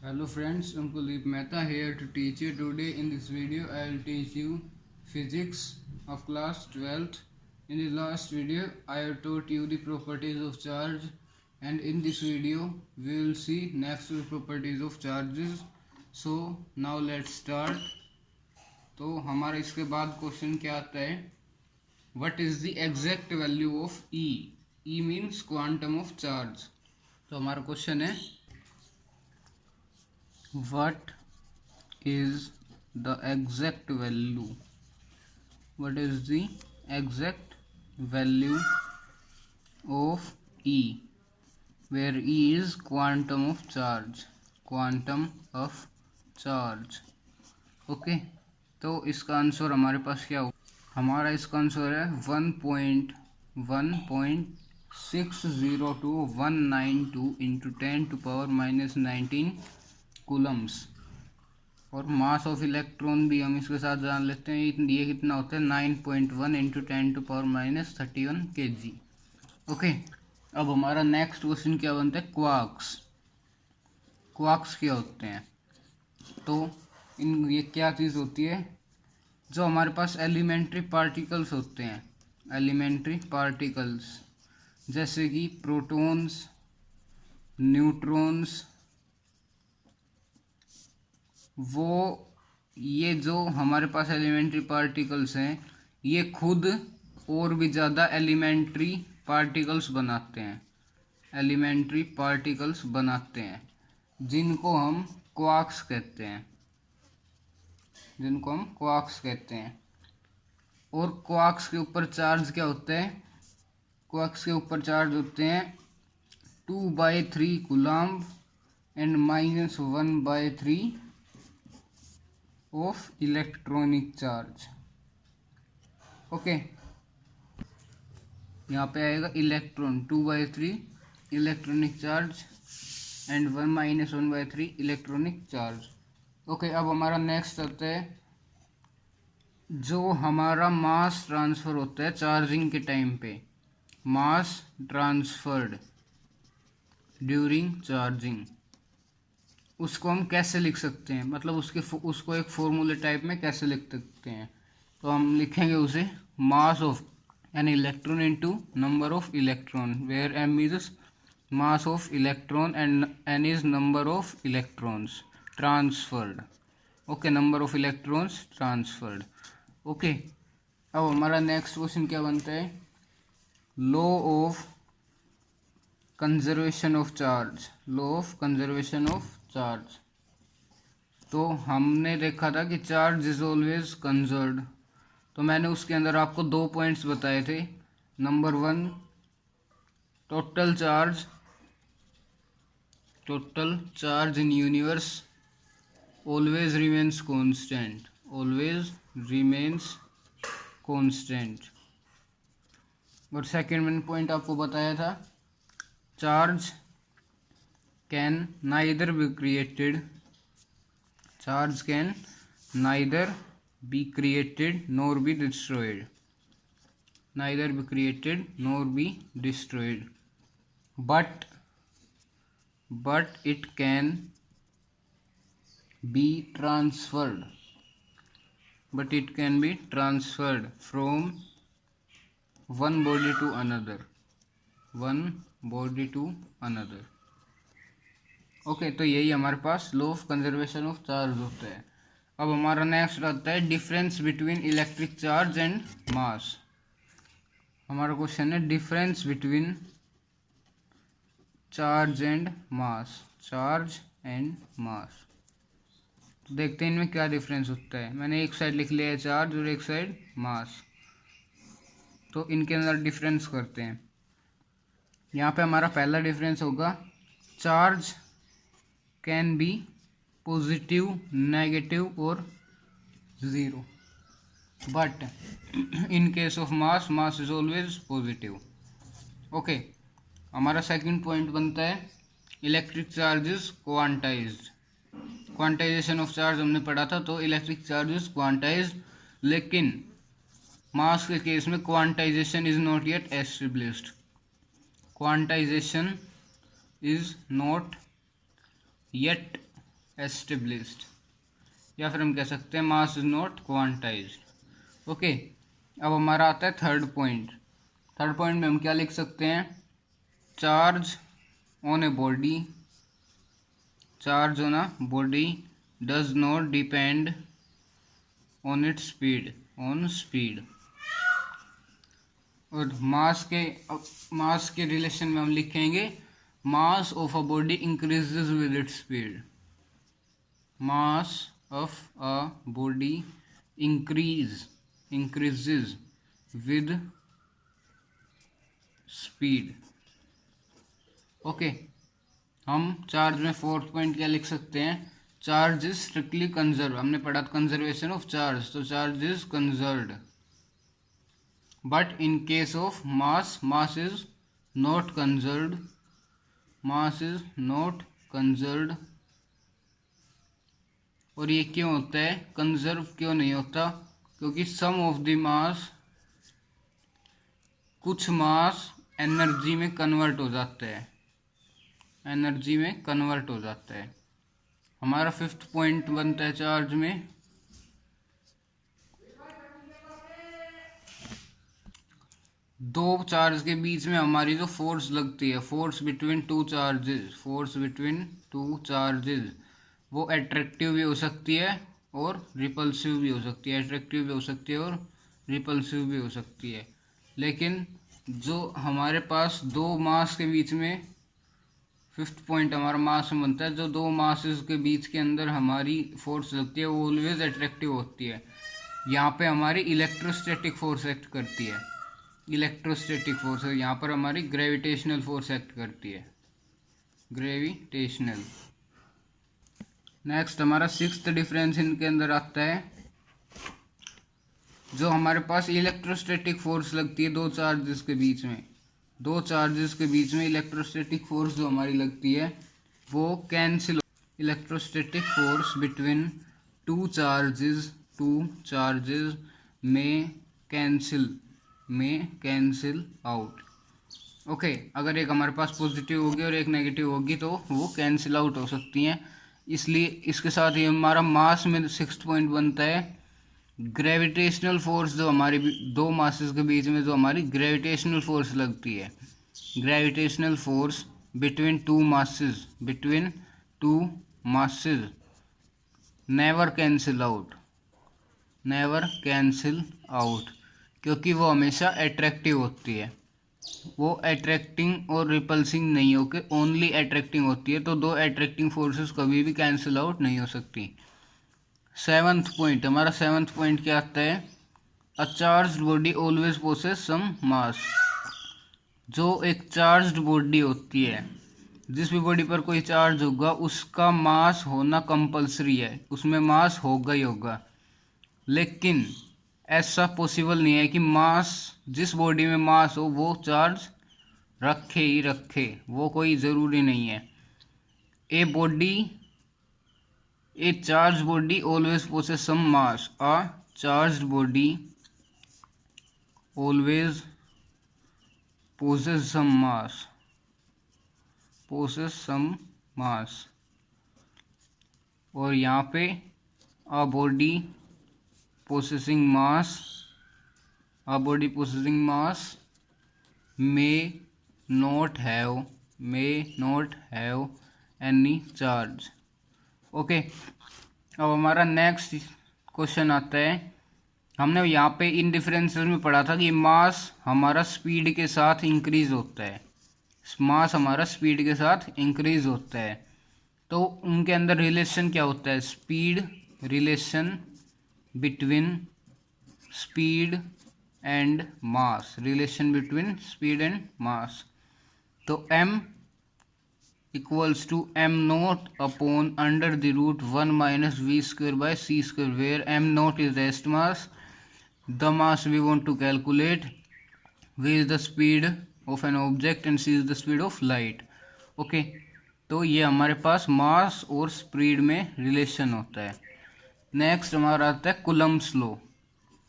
Hello friends, I'm Kuldeep Mehta here to teach you. Today in this video I will teach you physics of class 12th. In the last video I have taught you the properties of charge, and in this video we will see next properties of charges. So now let's start. तो हमारा इसके बाद question क्या आता है, what is the exact value of E? E means quantum of charge. तो हमारा question है what is the exact value, what is the exact value of E, where E is quantum of charge, quantum of charge. Okay तो इसका answer हमारे पास क्या हो, हमारा इसका आंसर है 1.602 इंटू 10⁻⁻19 कूलम्स। और मास ऑफ इलेक्ट्रॉन भी हम इसके साथ जान लेते हैं, ये कितना होता है 9.1 इंटू 10⁻⁻31 kg। ओके अब हमारा नेक्स्ट क्वेश्चन क्या बनता है, क्वार्क्स। क्वार्क्स क्या होते हैं, तो ये क्या चीज़ होती है, जो हमारे पास एलिमेंट्री पार्टिकल्स होते हैं, एलिमेंट्री पार्टिकल्स जैसे कि प्रोटॉन्स, न्यूट्रॉन्स, वो ये जो हमारे पास एलिमेंट्री पार्टिकल्स हैं ये खुद और भी ज़्यादा एलिमेंट्री पार्टिकल्स बनाते हैं, एलिमेंट्री पार्टिकल्स बनाते हैं जिनको हम क्वार्क्स कहते हैं, जिनको हम क्वार्क्स कहते हैं। और क्वार्क्स के ऊपर चार्ज क्या होता है, क्वार्क्स के ऊपर चार्ज होते हैं 2/3 coulomb and -1/3 of electronic charge. Okay यहाँ पे आएगा electron 2/3 electronic charge and 1-1/3 electronic charge. Okay अब हमारा नेक्स्ट आता है, जो हमारा मास ट्रांसफ़र होता है चार्जिंग के टाइम पे, मास ट्रांसफर्ड ड्यूरिंग चार्जिंग, उसको हम कैसे लिख सकते हैं, मतलब उसको एक फॉर्मूले टाइप में कैसे लिख सकते हैं। तो हम लिखेंगे उसे mass of an electron into number of electron, where m is mass of electron and n is number of electrons transferred. Okay number of electrons transferred. Okay अब हमारा नेक्स्ट क्वेश्चन क्या बनता है, law of conservation of charge, law of conservation of charge. तो हमने देखा था कि चार्ज इज ऑलवेज कंजर्व्ड, तो मैंने उसके अंदर आपको 2 पॉइंट्स बताए थे। Number 1 total charge in universe always remains constant, always remains constant. और सेकेंड मैंने पॉइंट आपको बताया था, charge can neither be created, charge can neither be created nor be destroyed, neither be created nor be destroyed, but it can be transferred, but it can be transferred from one body to another, one body to another। Okay तो यही हमारे पास law of conservation of charge होता है। अब हमारा next आता है difference between electric charge and mass. हमारा क्वेश्चन है difference between charge and mass, charge and mass. तो देखते हैं इनमें क्या डिफरेंस होता है। मैंने एक साइड लिख लिया है चार्ज और एक साइड मास, तो इनके अंदर डिफरेंस करते हैं। यहाँ पे हमारा पहला डिफरेंस होगा, charge can be positive, negative और zero, but in case of mass, mass is always positive. Okay हमारा सेकंड पॉइंट बनता है electric charge is quantized. Quantization of charge हमने पढ़ा था, तो इलेक्ट्रिक चार्ज इज क्वांटाइज्ड, लेकिन मास के केस में quantization is not yet established, quantization is not yet established, या फिर हम कह सकते हैं mass is not quantized. Okay, अब हमारा आता है थर्ड पॉइंट। थर्ड पॉइंट में हम क्या लिख सकते हैं, charge on a body, charge on a body does not depend on its speed, on speed. और मास के रिलेशन में हम लिखेंगे mass of a body increases with its speed, mass of a body increases with speed. Okay, हम charge में fourth point क्या लिख सकते हैं, चार्ज इज स्ट्रिक्टली कंजर्व, हमने पढ़ा कंजर्वेशन ऑफ चार्ज, तो charge is conserved, but in case of mass, mass is not conserved, mass is not conserved. और ये क्यों होता है, कंजर्व क्यों नहीं होता, क्योंकि सम ऑफ द मास, कुछ मास एनर्जी में कन्वर्ट हो जाता है, एनर्जी में कन्वर्ट हो जाता है। हमारा फिफ्थ पॉइंट बनता है चार्ज में, दो चार्ज के बीच में हमारी जो फोर्स लगती है, force between two charges, force between two charges, वो अट्रैक्टिव भी हो सकती है और रिपल्सिव भी हो सकती है, अट्रैक्टिव भी हो सकती है और रिपल्सिव भी हो सकती है। लेकिन जो हमारे पास दो मास के बीच में, फिफ्थ पॉइंट हमारा मास में बनता है, जो दो मासेस के बीच के अंदर हमारी फोर्स लगती है वो ऑलवेज अट्रैक्टिव होती है। यहाँ पे हमारी इलेक्ट्रोस्टैटिक फोर्स एक्ट करती है, इलेक्ट्रोस्टैटिक फोर्स, यहाँ पर हमारी ग्रेविटेशनल फोर्स एक्ट करती है, ग्रेविटेशनल। नेक्स्ट हमारा सिक्स्थ डिफरेंस इनके अंदर आता है, जो हमारे पास इलेक्ट्रोस्टैटिक फोर्स लगती है दो चार्जेस के बीच में, दो चार्जेस के बीच में इलेक्ट्रोस्टैटिक फोर्स जो हमारी लगती है वो cancel, electrostatic force between two charges में कैंसिल आउट। ओके, अगर एक हमारे पास पॉजिटिव होगी और एक नेगेटिव होगी तो वो कैंसिल आउट हो सकती हैं। इसलिए इसके साथ ही हमारा मास में सिक्स्थ पॉइंट बनता है, ग्रेविटेशनल फोर्स, जो हमारी दो मासेस के बीच में जो हमारी ग्रेविटेशनल फोर्स लगती है, gravitational force between two masses never cancel out, क्योंकि वो हमेशा अट्रैक्टिव होती है, वो अट्रैक्टिंग और रिपल्सिंग नहीं होकर ओनली अट्रैक्टिंग होती है, तो दो अट्रैक्टिंग फोर्सेस कभी भी कैंसिल आउट नहीं हो सकती। सेवंथ पॉइंट, हमारा सेवंथ पॉइंट क्या आता है, अ चार्ज्ड बॉडी ऑलवेज पोसेस सम मास, जो एक चार्ज्ड बॉडी होती है, जिस भी बॉडी पर कोई चार्ज होगा उसका मास होना कंपलसरी है, उसमें मास होगा ही होगा। लेकिन ऐसा पॉसिबल नहीं है कि मास, जिस बॉडी में मास हो वो चार्ज रखे ही रखे, वो कोई ज़रूरी नहीं है। A charged body always possesses some mass. A charged body always possesses some mass. और यहाँ पे a body possessing mass may not have any charge. Okay, अब हमारा नेक्स्ट क्वेश्चन आता है, हमने यहाँ पे इन डिफरेंसेस में पढ़ा था कि मास हमारा स्पीड के साथ इंक्रीज होता है, मास हमारा स्पीड के साथ इंक्रीज होता है, तो उनके अंदर रिलेशन क्या होता है, speed, relation between speed and mass, relation between speed and mass. तो m equals to m naught upon under the root 1 minus v square by c square, where m naught is rest mass, the mass we want to calculate, v is the speed of an object and c is the speed of light. Okay, तो ये हमारे पास मास और speed में relation होता है। Next हमारा आता है कूलम्ब्स लॉ,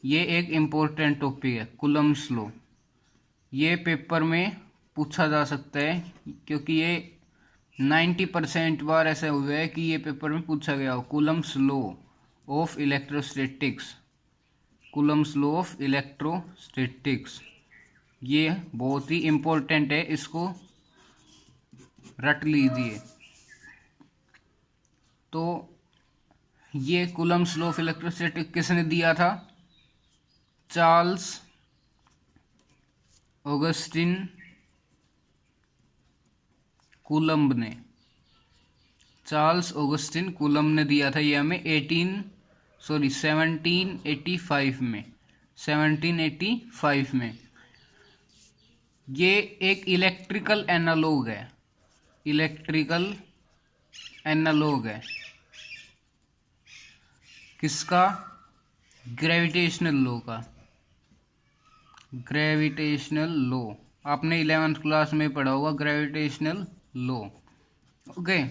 ये एक इम्पोर्टेंट टॉपिक है कूलम्ब्स लॉ, ये पेपर में पूछा जा सकता है क्योंकि ये 90% बार ऐसा हुआ है कि ये पेपर में पूछा गया हो। Coulomb's law of electrostatics, Coulomb's law of electrostatics, ये बहुत ही इम्पोर्टेंट है, इसको रट लीजिए। तो ये कूलम्स लॉ ऑफ इलेक्ट्रोस्टैटिक्स किसने दिया था? चार्ल्स ऑगस्टिन कूलम्ब ने, चार्ल्स ऑगस्टिन कूलम्ब ने दिया था ये हमें 1785 में, 1785 में। ये एक इलेक्ट्रिकल एनालॉग है, इलेक्ट्रिकल एनालॉग है किसका? ग्रेविटेशनल लॉ का, ग्रेविटेशनल लॉ। आपने 11th क्लास में पढ़ा होगा ग्रेविटेशनल लॉ। ओके,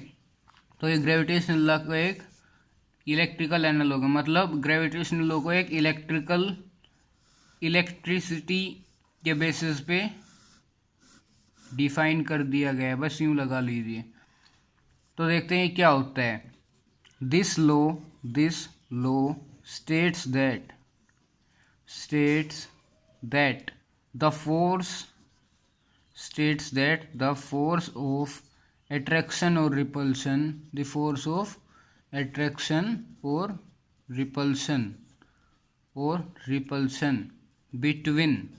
तो ये ग्रेविटेशनल लॉ को एक इलेक्ट्रिकल एनालॉग है, मतलब ग्रेविटेशनल लॉ को एक इलेक्ट्रिसिटी के बेसिस पे डिफाइन कर दिया गया है, बस यूं लगा लीजिए। तो देखते हैं क्या होता है। This law states that the force of attraction or repulsion, the force of attraction or repulsion between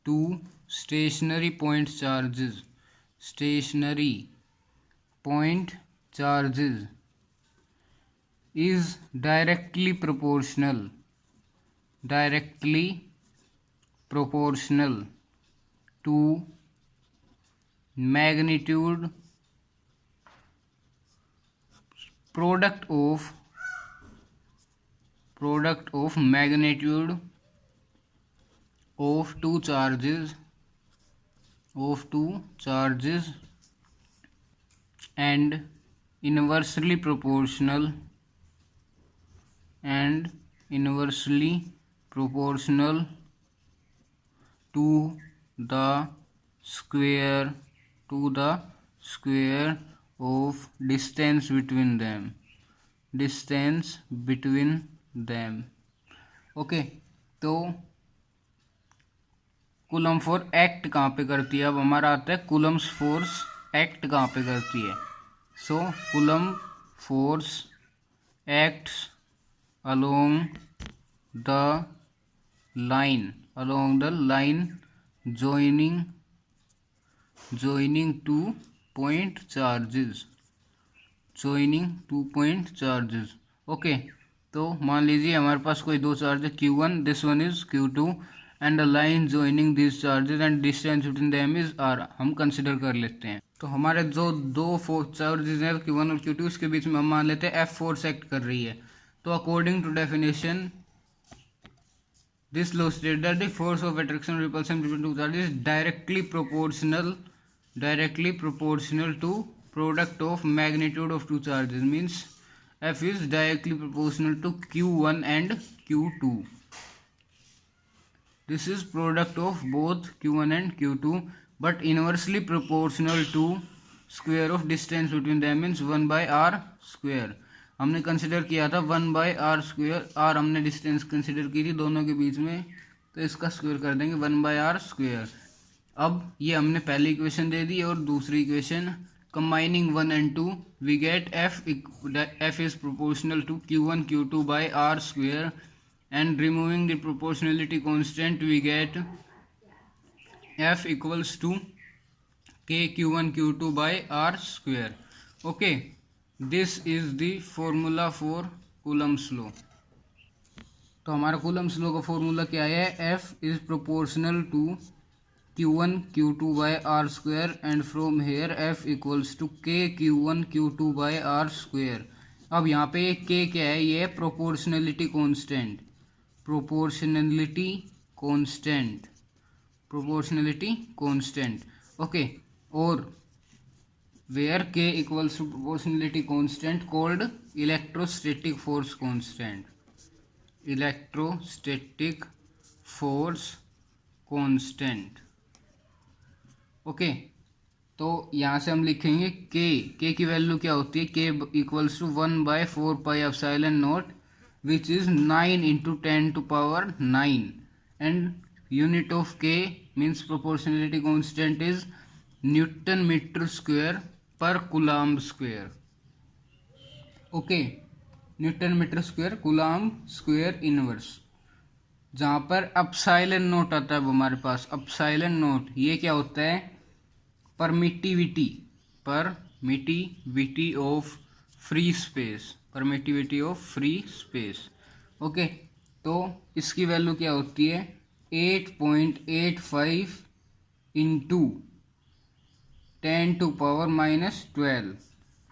two stationary point charges is directly proportional to magnitude product of magnitude of two charges and inversely proportional to the square of distance between them। Okay, तो coulomb force act कहाँ पे करती है? अब हमारा आता है Coulomb's force act कहाँ पे करती है। So Coulomb force acts along the line joining 2 point charges। Okay, तो मान लीजिए हमारे पास कोई दो चार्ज है Q1, this one is Q2 and the line joining these charges and distance between them is R। हम कंसिडर कर लेते हैं। तो हमारे जो दो फोर्स चार्जेस हैं Q1 और Q2, इसके बीच में हम मान लेते हैं F फोर्स एक्ट कर रही है। तो according to definition this law state that the force of attraction repulsion between two charges directly proportional to product of magnitude of two charges, means F is directly proportional to Q1 and Q2। This is product of both Q1 and Q2 but inversely proportional to square of distance between them, means 1 by R square। हमने consider किया था 1 by r square, are हमने distance consider की थी दोनों के बीच में, तो इसका स्क्वायर कर देंगे 1 बाई आर स्क्वेयर। अब ये हमने पहली इक्वेशन दे दी और दूसरी equation combining 1 and 2 we get F is proportional to Q1 Q2 by r square and removing the proportionality constant we get F equals to K Q1 Q2 by r square. Okay, this is the formula for Coulomb's law. तो हमारा Coulomb's law का formula क्या है? F is proportional to Q1 Q2 by r square and from here F equals to K Q1 Q2 by r square. अब यहाँ पे K क्या है? ये प्रोपोर्शनलिटी कॉन्स्टेंट। ओके, और where K equals to proportionality constant called electrostatic force constant। Okay, तो तो यहाँ से हम लिखेंगे के की वैल्यू क्या होती है, K equals to 1/4πε0 which is 9 into 10⁻⁹ and unit of K means proportionality constant is newton metre square per coulomb square. Okay, newton metre square coulomb square inverse. जहाँ पर एप्सिलॉन नॉट आता है वो हमारे पास, एप्सिलॉन नॉट ये क्या होता है, permittivity of free space, permittivity of free space. Okay, तो इसकी वैल्यू क्या होती है 8.85 इंटू 10⁻⁻12,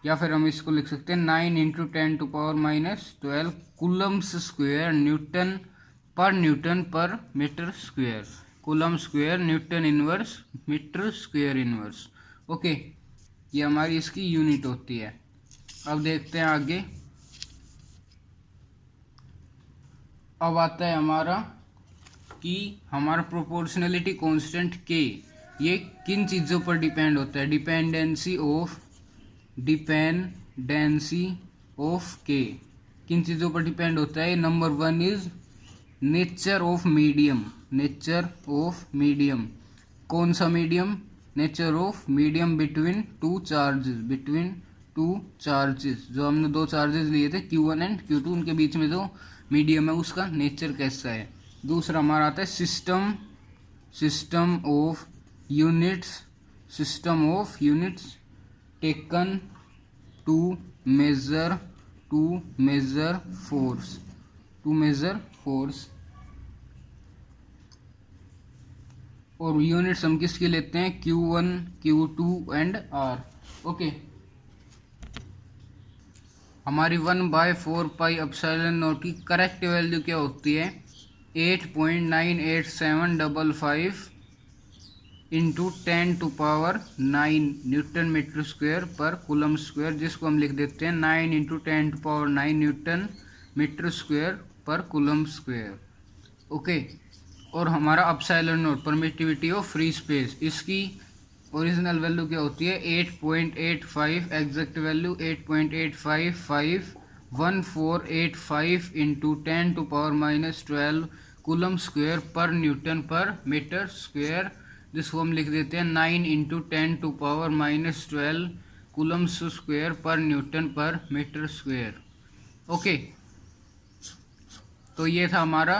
या फिर हम इसको लिख सकते हैं 9 इंटू 10⁻⁻12 कूलम्ब्स स्क्वायर न्यूटन पर metre square, coulomb square newton inverse metre square inverse. Okay, ये हमारी इसकी यूनिट होती है। अब देखते हैं आगे। अब आता है हमारा कि हमारा प्रोपोर्शनलिटी कांस्टेंट के ये किन चीज़ों पर डिपेंड होता है, डिपेंडेंसी ऑफ के किन चीज़ों पर डिपेंड होता है। Number 1 is nature of medium. कौन सा medium, nature of medium between two charges, जो हमने दो चार्जेस लिए थे Q1 एंड Q2, उनके बीच में जो मीडियम है उसका नेचर कैसा है। दूसरा हमारा आता है system of units taken to measure force, और यूनिट्स हम किसकी लेते हैं Q1, Q2 and R। Okay, हमारी 1/4πε0 की करेक्ट वैल्यू क्या होती है 8.98755 into 10⁹ Newton metre square per coulomb square, जिसको हम लिख देते हैं 9 into 10⁹ Newton metre square per coulomb square. Okay, और हमारा epsilon not permittivity of free space, इसकी ओरिजिनल वैल्यू क्या होती है 8.85, exact value 8.851485 into 10⁻⁻12 coulomb square पर न्यूटन पर मीटर स्क्वायर, जिसको हम लिख देते हैं 9 इंटू 10⁻⁻12 कूलम्ब स्क्वायर पर न्यूटन पर मीटर स्क्वायर। ओके, तो ये था हमारा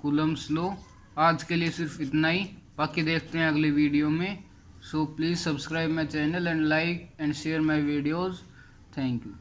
कूलम्ब्स लॉ। आज के लिए सिर्फ इतना ही, बाकी देखते हैं अगले वीडियो में। So please subscribe my channel and like and share my videos. Thank you.